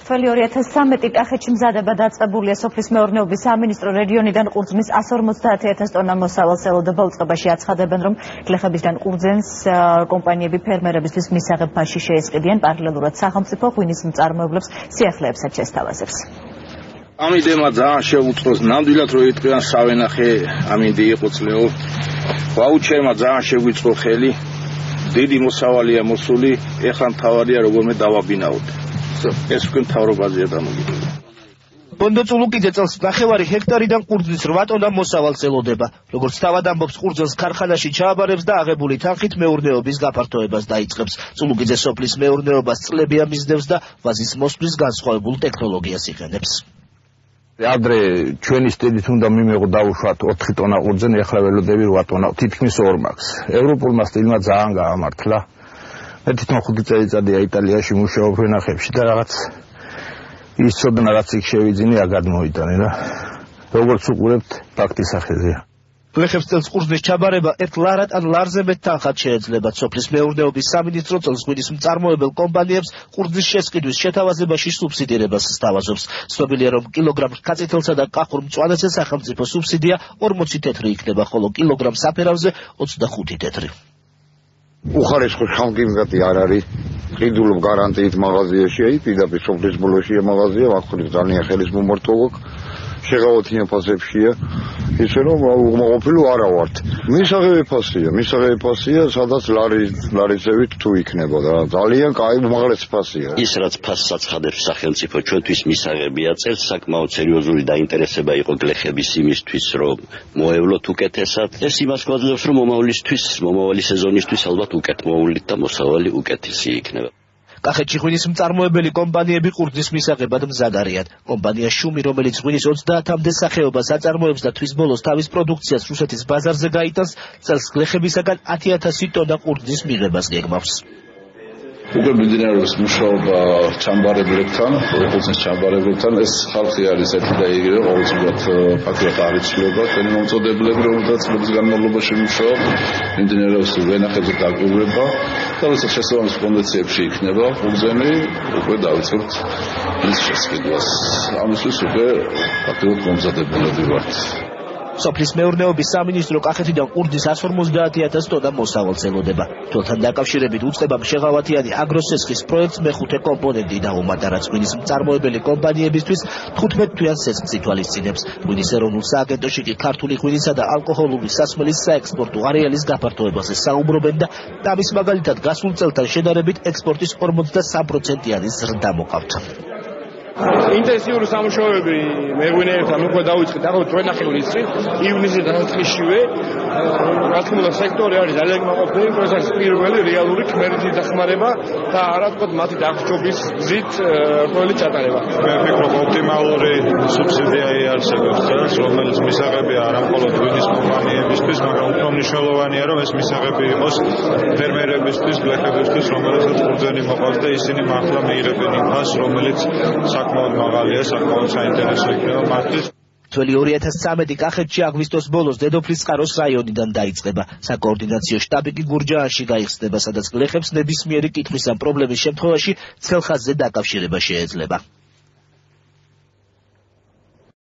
თველი 2013 კახეთში მზადება დაწყებულია სოფლის მეურნეობის სამინისტრო რეგიონიდან ყურძნის 150,000 ტონა მოსავალს ელოდება. უწყებაში აცხადებენ, რომ გლეხებისგან ყურძენს კომპანიები ფერმერებისთვის მისაღებ ფასში შეესყიდიან. პარალელურად სახელმწიფო ღვინის მწარმოებლებს სიახლეებსაც შესთავაზებს. ამინდემა ძალიან შეუწყოს ნამდვილად რო იტყვიან სავენახე ამინდი იყო წლეო. ვაუჩერმა ძალიან შეგვიწყო ხელი. დიდი მოსავალია მოსული, ეხლა მთავარია როგორმე დავაბინაოთ. ეს უკვე მთავრობაზეა დამოკიდებული. ბონდო წულუკიძე წელს 9 ჰექტარიდან ყურძნის 8 ტონა მოსავალს ელოდება. როგორც თავად ამბობს, ყურძნის ქარხანაში ჩააბარებს და აღებული თანხით მეურნეობის გაფართოებას დაიწყებს. წულუკიძე სოფლის მეურნეობას წლები ამისდევს და ვაზის მოსვლის განსხვავებულ ტექნოლოგიას იყენებს. ადრე ჩვენი სტედით უნდა მიმეღო დაუშვათ 4 ტონა ყურძენი, ეხლა ველოდები 8 ტონა, თითქმის 2 მაქვს. ევროპულმა სტილმა ძალიან გაამართლა. მე თვითონ 5 წელიწადია იტალიაში მუშაობ ვენახებში და რაღაც ის ცოდნა რაც იქ შევიძინე აგად მოიტანე რა. როგორც უყურებთ, ფაქტის სახეზეა. გლეხებს წელს ყურძნის ჩაბარება 1 ლარად ან ლარზე მეტ თანხად შეეძლებათ. სოფლის მეურნეობის სამინისტრო წელს ღვინის მწარმოებელ კომპანიებს ყურძნის შესყიდვის შეთავაზებაში სუბსიდირებას სთავაზობს. ცნობილია, რომ კილოგრამ რქაწითელსა და კახურ მწვანეზე სახელმწიფო სუბსიდია 40 თეთრი იქნება, ხოლო კილოგრამ საფერავზე 25 თეთრი. უხარისხო შამკინგატი არ არის. ყიდულობ გარანტიით მაღაზიაში, პირდაპირ სოფლის ბოლოშია მაღაზია, ვახური ძალიან ხელის მომართვა გვაქვს. შეღავათიან ფასებშია, ისე რომ უგმოყოფილო არა ვართ. მისაღები ფასია, სადაც ლარისებით თუ იქნება და ძალიან კაი უმაღლესი ფასია. ის რაც ფასს აცხადებს სახელმწიფო ჩვენთვის მისაღებია, წელს საკმაოდ სერიოზული დაინტერესება იყო გლეხების იმისთვის, რომ მოევლოთ უკეთესად. ეს იმას გვაძლევს, რომ მომავალი სეზონისთვის ალბათ უკეთ მოვლით და მოსავალი უკეთესი იქნება. კახეთში ღვინის მწარმოებელი კომპანიები ყურძნის მისაღებად მზად არიან. კომპანია შუმი, რომელიც ღვინის 30-მდე სახეობას აწარმოებს და თვის ბოლოს თავის პროდუქციას რუსეთის ბაზარზე გაიტანს, წელს გლეხებისაგან 10,000 ტონა ყურძნის მიღებას გეგმავს. უკვე მიმდინარეობს მუშაობა ჩამბარებლებთან, ყურძნის ჩამბარებლებთან. ეს ხალხი არის ერთი და იგივე, ყოველწლიურად ფაქტობრივად არ იცვლება. ჩვენი მომწოდებლები, რომელთაც წლების განმავლობაში მუშაობ, მიმდინარეობს ვენახებზე დაკვირვება და როდესაც შესაბამის კონდიციებში იქნება ყურძენი, უკვე დავიწყებთ მის შესყიდვას. ამისთვის უკვე ფაქტობრივად მომზადებულები ვართ. სოფლის მეურნეობის სამინისტრო კახეთიდან ყურძნის 150,000 ტონა მოსავალს ელოდება. თვალთან დაკავშირებით უწყებამ შეღავათიანი აგროსესხის პროექტს მეხუთე კომპონენტი დაუმატა, რაც ღვინის მწარმოებელი კომპანიებისთვის 15 თვიან სესხს ითვალისწინებს. ღვინის ეროვნულ სააგენტოში კი ქართული ღვინისა და ალკოჰოლური სასმელის საექსპორტო არეალის გაფართოებაზე საუბრობენ და ამის მაგალითად გასულ წელთან შედარებით ექსპორტის 43%-იანი ზრდა მოყავთ. ინტენსიური სამუშაოები მეღვინეებთან უკვე დავიწყეთ, ახლა ჩვენ ახლა ივნისის დასაწყისშივე. რა თქმა უნდა, სექტორი არის ძალიან კმაყოფილი, ეს არის პირველი რეალური ქმერითი დახმარება და არა თქო მათი დახშობის გზით რთული ჩატარება. მე ვფიქრობ, ოპტიმალური სუბსიდია იარსებებს წელს, რომელიც მისაღებია არა მხოლოდ ღვინის კომპანიებისთვის, მაგრამ უფრო მნიშვნელოვანია, რომ ეს მისაღები იყოს ფერმერებისთვის, გლეხებისთვის, რომელსაც ყურძენი მოყავს და ისინი მართლა მიიღებენ იმ ფასს, რომელიც საკმაოდ მაღალია, საკმაოდ საინტერესო იქნება მათთვის. თველი 2013 კახეთში აგვისტოს ბოლოს დედოფლის წყაროს რაიონიდან დაიწყება. საკოორდინაციო შტაბი კი გურჯაანში გაიხსნება, სადაც გლეხებს ნებისმიერი კითხვის ან პრობლემის შემთხვევაში ცხელ ხაზზე დაკავშირება შეეძლება.